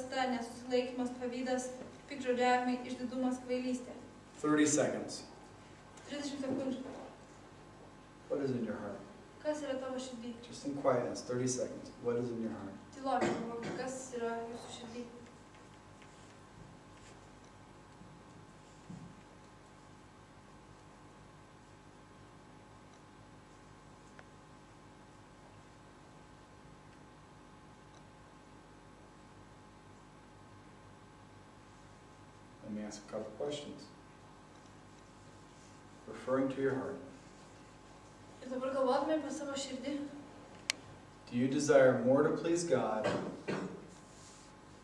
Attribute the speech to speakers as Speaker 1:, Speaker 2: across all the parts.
Speaker 1: nesuprasta, nesusilaikymas, pavydas, piktžodžiavimai, išdidumas, kvailystė.
Speaker 2: 30 seconds.
Speaker 1: 30 sekundžių.
Speaker 2: What is in your heart?
Speaker 1: Kas yra tavo širdį?
Speaker 2: Just in quietness, 30 seconds. What is in your heart?
Speaker 1: Tylokiai, kas yra jūsų širdį?
Speaker 2: Let me ask a couple questions. Referring to your heart.
Speaker 1: Ir dabar galvotume apie savo širdį.
Speaker 2: Do you desire more to please God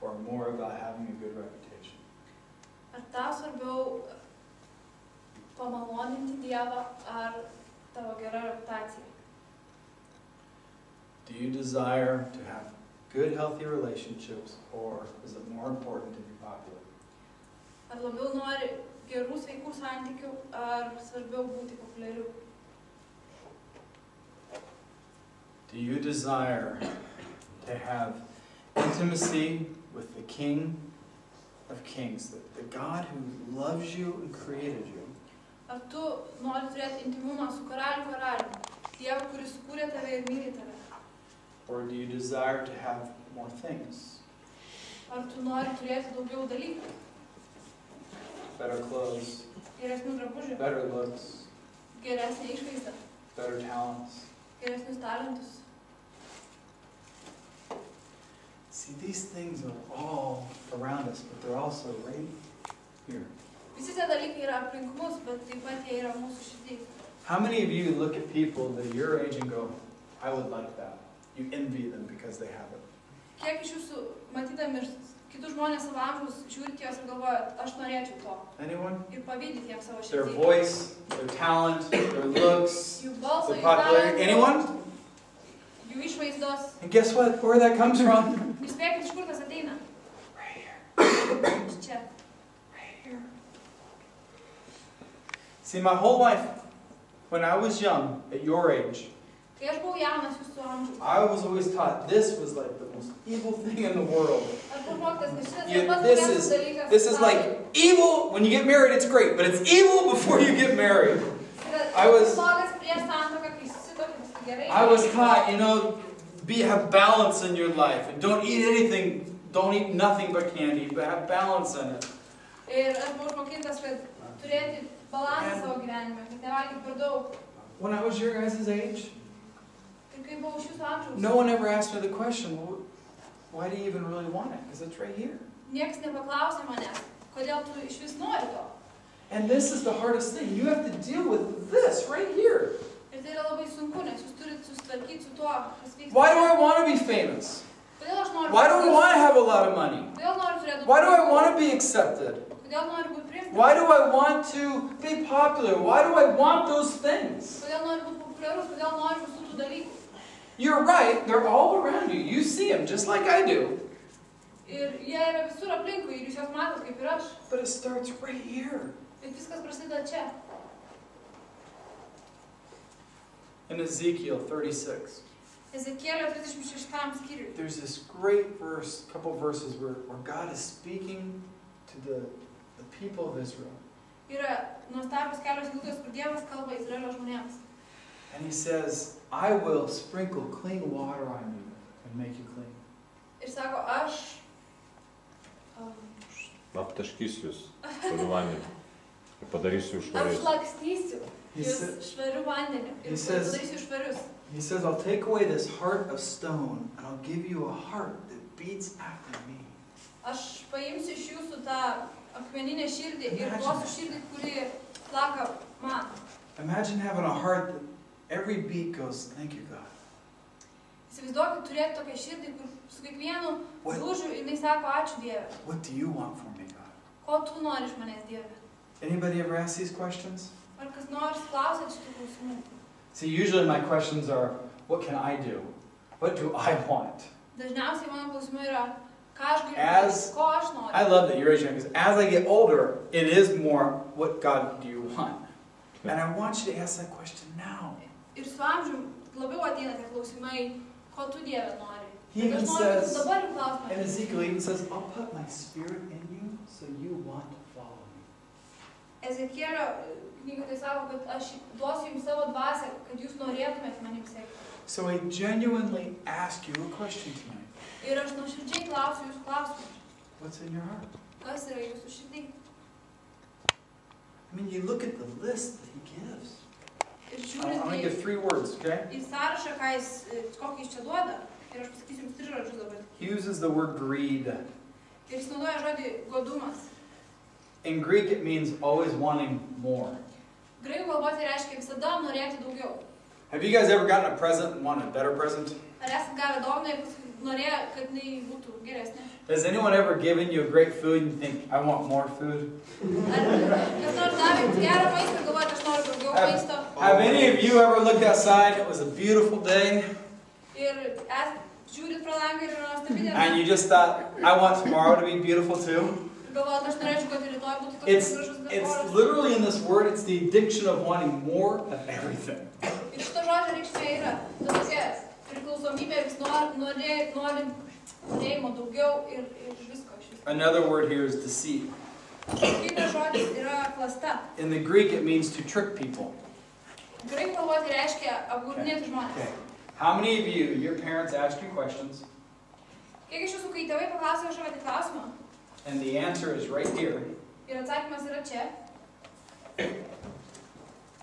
Speaker 2: or more about having a good reputation?
Speaker 1: Ar tau svarbiau pamaloninti Dievą ar tavo gera reputacija?
Speaker 2: Do you desire to have good, healthy relationships, or is it more important to be popular?
Speaker 1: Ar labiau nori gerų, sveikų santykių, ar svarbiau būti populiariu?
Speaker 2: Do you desire to have intimacy with the King of Kings, the God who loves you and created you?
Speaker 1: Ar tu nori turėti intimumą su karaliumi, Dievu, kuris kūrė tave ir myli tave?
Speaker 2: Or do you desire to have more things?
Speaker 1: Ar tu nori turėti daugiau dalykų?
Speaker 2: Better clothes,
Speaker 1: Geresnių drabužių,
Speaker 2: better looks,
Speaker 1: geresnę išvaizdą,
Speaker 2: better talents.
Speaker 1: geresnius talentus.
Speaker 2: See, these things are all around us, but they're also right here.
Speaker 1: Visi tie dalykai yra aplink mus, bet taip pat jie yra mūsų širdį.
Speaker 2: How many of you look at people that are your age and go, I would like that? You envy them because they have it.
Speaker 1: Kiek iš jūsų, matydami kitus žmonės savo amžiaus, žiūrite juos ir galvojat, aš norėčiau to.
Speaker 2: Anyone?
Speaker 1: Ir pavydit jiems savo
Speaker 2: Their
Speaker 1: širdį.
Speaker 2: voice, their talent, their looks,
Speaker 1: Jų balso,
Speaker 2: their
Speaker 1: jų
Speaker 2: popularity.
Speaker 1: talentų,
Speaker 2: Anyone?
Speaker 1: jų išvaizdos.
Speaker 2: And guess what? Where that comes from?
Speaker 1: Ir spėkit, iš kur tas ateina?
Speaker 2: Right here.
Speaker 1: Iš čia.
Speaker 2: Right here. See, my whole life, when I was young, at your age,
Speaker 1: Kai aš buvau jaunas jūsų amžiaus,
Speaker 2: I was always taught this was like the most evil thing in the world.
Speaker 1: aš buvau mokytas, kad šitas
Speaker 2: You-
Speaker 1: yra pats
Speaker 2: this
Speaker 1: blogiausias
Speaker 2: is-
Speaker 1: dalykas
Speaker 2: This is
Speaker 1: pasaulyje.
Speaker 2: like evil. When you get married, it's great, but it's evil before you get married.
Speaker 1: Yra
Speaker 2: I was-
Speaker 1: blogas prieš santuoką, kai susituokia, tai gerai.
Speaker 2: I was taught, have balance in your life and don't eat anything, don't eat nothing but candy, but have balance in it.
Speaker 1: Ir aš buvau išmokintas, kad turėti balansą savo gyvenime, kad nevalgyti per daug.
Speaker 2: When I was your guys' age,
Speaker 1: Ir kai buvau iš jūsų amžiaus,
Speaker 2: no one ever asked me the question, well, why do you even really want it? Because it's right here.
Speaker 1: niekas nepaklausė manęs, kodėl tu iš vis nori to.
Speaker 2: And this is the hardest thing. You have to deal with this right here.
Speaker 1: Ir tai yra labai sunku, nes jūs turite susitvarkyti su tuo, kas vyksta.
Speaker 2: Why do I want to be famous?
Speaker 1: Kodėl aš noriu
Speaker 2: Why do I want to have a lot of money?
Speaker 1: Kodėl noriu turėti
Speaker 2: Why do I want to be accepted?
Speaker 1: Kodėl noriu būti priimtas?
Speaker 2: Why do I want to be popular? Why do I want those things?
Speaker 1: Kodėl noriu būti populiarus? Kodėl noriu visų tų dalykų?
Speaker 2: You're right, they're all around you. You see them just like I do.
Speaker 1: Ir jie yra visur aplinkui ir jūs juos matot kaip ir aš.
Speaker 2: But it starts right here.
Speaker 1: Bet viskas prasideda čia.
Speaker 2: In Ezekiel 36,
Speaker 1: Ezekielio 36 skyriui.
Speaker 2: there's this great verse, couple verses where God is speaking to the people of Israel.
Speaker 1: Yra nuostabios kelios eilutės, kur Dievas kalba Izraelio žmonėms.
Speaker 2: And he says, I will sprinkle clean water on you and make you clean.
Speaker 1: Ir sako, aš
Speaker 3: Aptaškysiu jūs švariu vandeniu ir padarysiu jūs švariais.
Speaker 1: apšlakstysiu
Speaker 2: He
Speaker 1: jūs
Speaker 2: said-
Speaker 1: švariu vandeniu
Speaker 2: he
Speaker 1: ir
Speaker 2: says-
Speaker 1: padarysiu jūs švarius.
Speaker 2: He says, I'll take away this heart of stone and I'll give you a heart that beats after me.
Speaker 1: Aš paimsiu iš jūsų tą akmeninę širdį ir
Speaker 2: Imagine.
Speaker 1: duosiu širdį, kuri plaka man.
Speaker 2: Imagine having a heart that every beat goes, thank you, God.
Speaker 1: Įsivaizduokit turėti tokią širdį, kur su kiekvienu
Speaker 2: What?
Speaker 1: dūžiu jinai sako, ačiū Dieve.
Speaker 2: What do you want from me, God?
Speaker 1: Ko tu nori iš manęs, Dieve?
Speaker 2: Anybody ever ask these questions?
Speaker 1: Ar kas nors klausėt šitų klausimų?
Speaker 2: See, usually my questions are, what can I do? What do I want?
Speaker 1: Dažniausiai mano klausimai yra, ką aš galiu
Speaker 2: As-
Speaker 1: daryti, ko aš noriu.
Speaker 2: I love that you're raising it because as I get older, it is more, what God do you want? And I want you to ask that question now.
Speaker 1: Ir su amžium labiau ateina tie klausimai, ko tu Dieve nori.
Speaker 2: He
Speaker 1: Bet
Speaker 2: even
Speaker 1: aš noriu, kad tu
Speaker 2: says,
Speaker 1: dabar jų klausimą.
Speaker 2: and Ezekiel even says, I'll put my spirit in you so you want to follow me.
Speaker 1: Ezekielio knygoje tai sako, kad aš duosiu jums savo dvasią, kad jūs norėtumėt manim sekti.
Speaker 2: So I genuinely ask you a question tonight.
Speaker 1: Ir aš nuoširdžiai klausiu jūsų klausimą.
Speaker 2: What's in your heart?
Speaker 1: Kas yra jūsų širdį?
Speaker 2: I mean, you look at the list that he gives.
Speaker 1: Ir
Speaker 2: I'm going to give 3 words, okay?
Speaker 1: į sąrašą, kokį jis čia duoda. Ir aš pasakysiu jums 3 žodžius dabar.
Speaker 2: He uses the word greed.
Speaker 1: Ir jis naudoja žodį godumas.
Speaker 2: In Greek, it means always wanting more.
Speaker 1: Graikų kalboje tai reiškia visada norėti daugiau.
Speaker 2: Have you guys ever gotten a present and wanted a better present?
Speaker 1: Ar esat gavę dovaną ir paskui norėjo, kad jinai būtų geresnė?
Speaker 2: Has anyone ever given you a great food and you think, I want more food?
Speaker 1: Ar kas nors davė gerą maistą ir galvoja, kad aš noriu daugiau maisto?
Speaker 2: Have any of you ever looked outside, it was a beautiful day,
Speaker 1: Ir žiūrit pro langą ir nuostabi diena.
Speaker 2: and you just thought, I want tomorrow to be beautiful too?
Speaker 1: Ir galvojat, aš norėčiau, kad ir rytoj būtų toks gražus
Speaker 2: It's
Speaker 1: oras.
Speaker 2: literally in this word, it's the addiction of wanting more of everything.
Speaker 1: Ir šito žodžio reikšmė yra tokia priklausomybė ir vis norėjimo daugiau ir visko iš viso.
Speaker 2: Another word here is deceit.
Speaker 1: Kitas žodis yra klasta.
Speaker 2: In the Greek, it means to trick people.
Speaker 1: Graikų kalboje tai reiškia apgaudinėti žmonės.
Speaker 2: Okay. How many of you, your parents asked you questions,
Speaker 1: Kiek iš jūsų, kai tėvai paklausė kažkokį klausimą,
Speaker 2: and the answer is right here,
Speaker 1: ir atsakymas yra čia,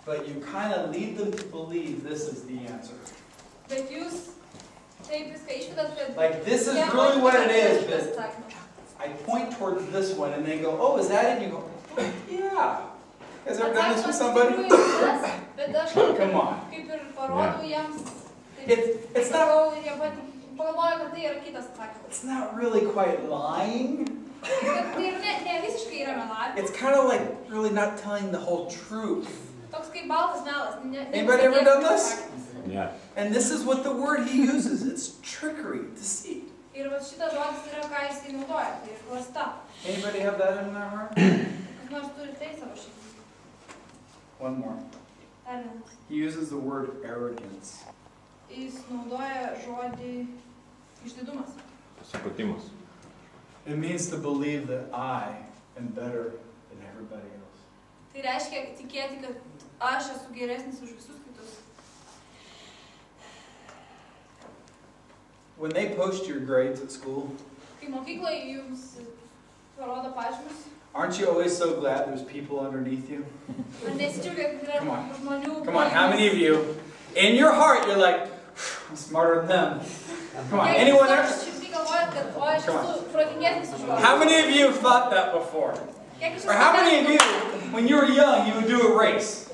Speaker 2: but you kind of lead them to believe this is the answer.
Speaker 1: bet jūs taip viską išvedat, kad
Speaker 2: Like, this is
Speaker 1: jie
Speaker 2: really what it is,
Speaker 1: šitas
Speaker 2: but
Speaker 1: atsakymas.
Speaker 2: I point towards this one, and they go, oh, is that it? And you go, yeah. You guys ever done this with somebody?
Speaker 1: Atsakymas iš tikrųjų yra tas, bet aš
Speaker 2: Come on.
Speaker 1: kaip ir parodau jiems,
Speaker 2: It's not,
Speaker 1: sakau, ir jie pagalvoja, kad tai yra kitas atsakymas.
Speaker 2: it's not really quite lying.
Speaker 1: Bet tai ir ne visiškai yra melavimas.
Speaker 2: It's kind of like really not telling the whole truth.
Speaker 1: Toks kaip baltas melas.
Speaker 2: Anybody ever done this?
Speaker 3: Yeah.
Speaker 2: And this is what the word he uses. It's trickery, deceit.
Speaker 1: Ir va šitas žodis yra, ką jisai naudoja, tai yra klasta.
Speaker 2: Anybody have that in their heart?
Speaker 1: Kas nors turi tai savo širdį.
Speaker 2: One more.
Speaker 1: Dar vienas.
Speaker 2: He uses the word arrogance.
Speaker 1: Jis naudoja žodį išdidumas.
Speaker 3: Supatimas.
Speaker 2: It means to believe that I am better than everybody else.
Speaker 1: Tai reiškia tikėti, kad aš esu geresnis už visus kitus.
Speaker 2: When they post your grades at school,
Speaker 1: Kai mokykloje jums parodo pažymius,
Speaker 2: aren't you always so glad there's people underneath you?
Speaker 1: ar nesidžiaugiat, kad
Speaker 2: Come
Speaker 1: yra
Speaker 2: on.
Speaker 1: žmonių
Speaker 2: Come on, how many of you, in your heart, you're like, I'm smarter than them. Come on, anyone else?
Speaker 1: Širdį galvojat, kad o aš
Speaker 2: Come
Speaker 1: esu protingesnis už juos.
Speaker 2: How many of you have thought that before?
Speaker 1: Kiek iš
Speaker 2: Or how many of you,
Speaker 1: jūsų
Speaker 2: when you were young, you would do a race?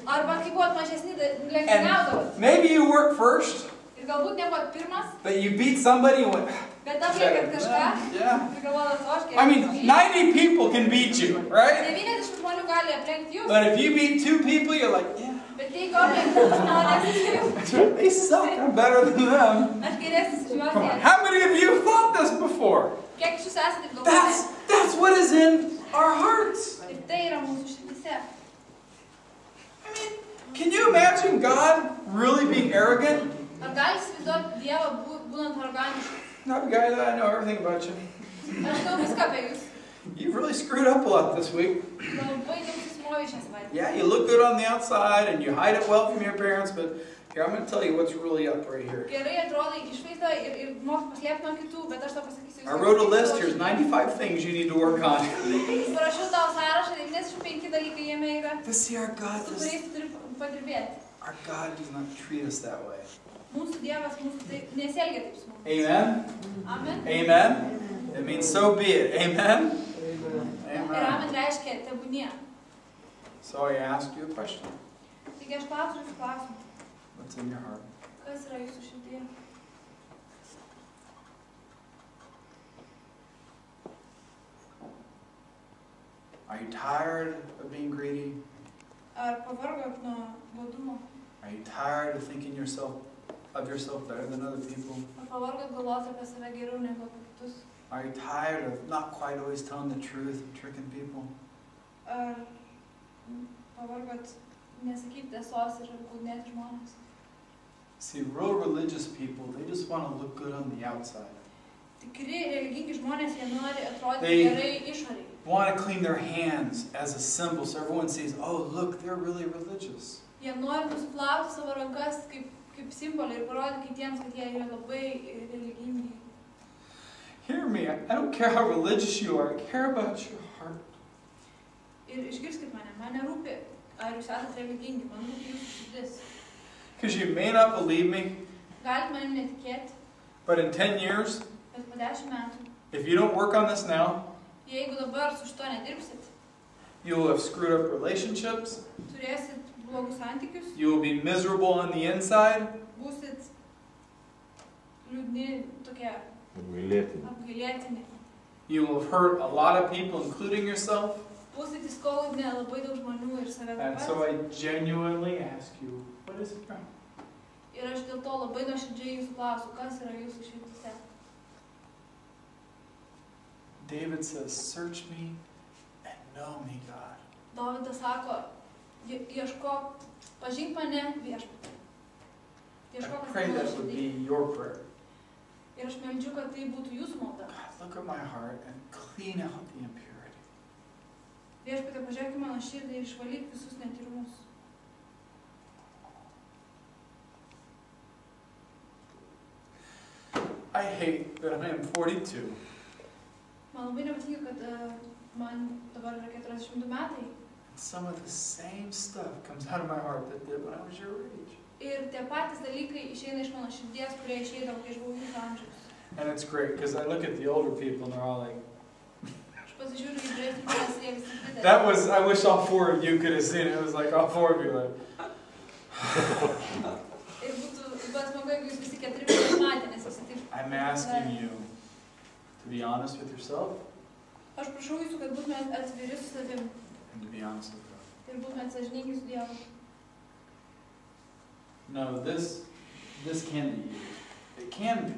Speaker 1: arba kai buvot mažesni, lenktyniaudavot.
Speaker 2: Maybe you weren't first,
Speaker 1: Ir galbūt nebuvot pirmas,
Speaker 2: but you beat somebody and went,
Speaker 1: bet aplenkėt kažką.
Speaker 2: yeah.
Speaker 1: Ir galvojat, o aš
Speaker 2: I
Speaker 1: geresnis.
Speaker 2: mean, 90 people can beat you, right?
Speaker 1: 90 žmonių gali aplenkti jūs,
Speaker 2: But if you beat 2 people, you're like, yeah,
Speaker 1: bet jeigu aplenkti žmonės,
Speaker 2: they suck, I'm better than them.
Speaker 1: aš geresnis už
Speaker 2: Come on,
Speaker 1: juos.
Speaker 2: how many of you have thought this before?
Speaker 1: Kiek iš jūsų esate taip galvoję?
Speaker 2: That's what is in our hearts.
Speaker 1: Ir tai yra mūsų širdise.
Speaker 2: I mean, can you imagine God really being arrogant?
Speaker 1: Ar gali įsivaizduoti Dievą būnant arogantišku?
Speaker 2: Not a guy that I know everything about you.
Speaker 1: Aš žinau viską apie jūs.
Speaker 2: You've really screwed up a lot this week.
Speaker 1: Labai daug susimovė šią savaitę.
Speaker 2: Yeah, you look good on the outside and you hide it well from your parents, but here, I'm going to tell you what's really up right here.
Speaker 1: Gerai atrodai išvaizdą ir moki paslėpti nuo kitų, bet aš tau pasakysiu.
Speaker 2: I wrote a list. Here's 95 things you need to work on.
Speaker 1: Parašiau tau sąrašą, 95 dalykai jame yra,
Speaker 2: To see our God,
Speaker 1: su kuriais turi padirbėti.
Speaker 2: our God does not treat us that way.
Speaker 1: Mūsų Dievas mūsų taip nesielgia taip su mumis.
Speaker 2: Amen?
Speaker 1: Amen.
Speaker 2: Amen? It means so be it. Amen?
Speaker 1: Ir
Speaker 2: Amen.
Speaker 1: amen reiškia tebūnie.
Speaker 2: So I ask you a question.
Speaker 1: Taigi aš klausiu jūsų klausimą.
Speaker 2: What's in your heart?
Speaker 1: Kas yra jūsų širdyje?
Speaker 2: Are you tired of being greedy?
Speaker 1: Ar pavargot nuo godumo?
Speaker 2: Are you tired of thinking of yourself better than other people?
Speaker 1: Ar pavargot galvoti apie save geriau negu apie kitus?
Speaker 2: Are you tired of not quite always telling the truth and tricking people?
Speaker 1: Ar pavargot nesakyti tiesos ir apgaudinėti žmonės?
Speaker 2: See, real religious people, they just want to look good on the outside.
Speaker 1: Tikri religingi žmonės, jie nori atrodyti
Speaker 2: They-
Speaker 1: gerai išoriai.
Speaker 2: Want to clean their hands as a symbol so everyone sees, oh, look, they're really religious.
Speaker 1: Jie nori nusiplauti savo rankas kaip simbolį ir parodyti kitiems, kad jie yra labai religingi.
Speaker 2: Hear me, I don't care how religious you are, I care about your heart.
Speaker 1: Ir išgirskit mane, man nerūpi, ar jūs esate religingi, man rūpi jūsų širdis.
Speaker 2: Because you may not believe me,
Speaker 1: Galit manim netikėti,
Speaker 2: but in 10 years,
Speaker 1: bet po 10 metų,
Speaker 2: if you don't work on this now,
Speaker 1: jeigu dabar su šito nedirbsit,
Speaker 2: you will have screwed up relationships,
Speaker 1: turėsit blogus santykius,
Speaker 2: you will be miserable on the inside,
Speaker 1: būsit liūdni, tokie
Speaker 3: Apgailėtini.
Speaker 1: apgailėtini.
Speaker 2: you will have hurt a lot of people, including yourself.
Speaker 1: Būsit įskaudinę labai daug žmonių ir save taip
Speaker 2: And so
Speaker 1: pat.
Speaker 2: I genuinely ask you, what is it?
Speaker 1: Ir aš dėl to labai nuoširdžiai jūsų klausiu, kas yra jūsų širdise.
Speaker 2: David says, search me and know me, God.
Speaker 1: Dovydas sako, ieškok, pažink mane viešpatie.
Speaker 2: I
Speaker 1: Ieškok,
Speaker 2: pray
Speaker 1: kas mano
Speaker 2: that would
Speaker 1: širdį.
Speaker 2: be your prayer.
Speaker 1: Ir aš meldžiu, kad tai būtų jūsų malda.
Speaker 2: God, look at my heart and clean out the impurity.
Speaker 1: Viešpatie, pažiūrėk į mano širdį ir išvalyk visus netyrumus.
Speaker 2: I hate that I am 42
Speaker 1: Man labai nepatinka, kad man dabar yra 42 metai.
Speaker 2: and some of the same stuff comes out of my heart that did when I was your age.
Speaker 1: Ir tie patys dalykai išeina iš mano širdies, kurie išeidavo, kai aš buvau jūsų amžiaus.
Speaker 2: And it's great because I look at the older people and they're all like,
Speaker 1: Aš pasižiūriu į vyresnius žmones ir jie visi didelį.
Speaker 2: that was, I wish all 4 of you could have seen it. It was like all 4 of you like,
Speaker 1: Ir būtų smagu, jeigu jūs visi 4 metus matė, nes visi taip.
Speaker 2: I'm asking you to be honest with yourself
Speaker 1: Aš prašau jūsų, kad būtumėt atviri su savim
Speaker 2: and to be honest with God.
Speaker 1: ir būtumėt sąžiningi su Dievu.
Speaker 2: No, this can be you. It can be.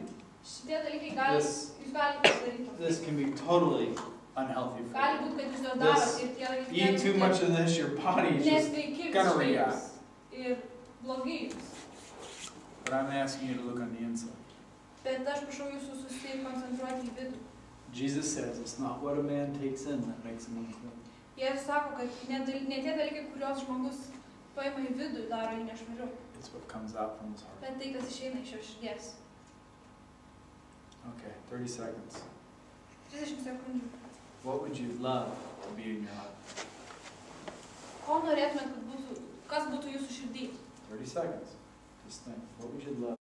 Speaker 1: Šitie dalykai gali,
Speaker 2: This-
Speaker 1: jūs galite padaryti.
Speaker 2: This can be totally unhealthy for
Speaker 1: Gali
Speaker 2: you.
Speaker 1: būti, kad jūs juos darot ir tie dalykai
Speaker 2: Eat too much of this, your body is just...
Speaker 1: nesveiki
Speaker 2: gonna
Speaker 1: visiškai
Speaker 2: react.
Speaker 1: jums ir blogi jums.
Speaker 2: But I'm asking you to look on the inside.
Speaker 1: Bet aš prašau jūsų susikoncentruoti į vidų.
Speaker 2: Jesus says it's not what a man takes in that makes him unclean.
Speaker 1: Jėzus sako, kad ne tie dalykai, kuriuos žmogus paima į vidų, daro jį nešvariu,
Speaker 2: It's what comes out from his heart.
Speaker 1: bet tai, kas išeina iš jo širdies.
Speaker 2: Okay, 30 seconds.
Speaker 1: 30 sekundžių.
Speaker 2: What would you love to be in your heart?
Speaker 1: Ko norėtumėt, kad būtų, kas būtų jūsų širdį?
Speaker 2: 30 seconds. Just think, what would you love?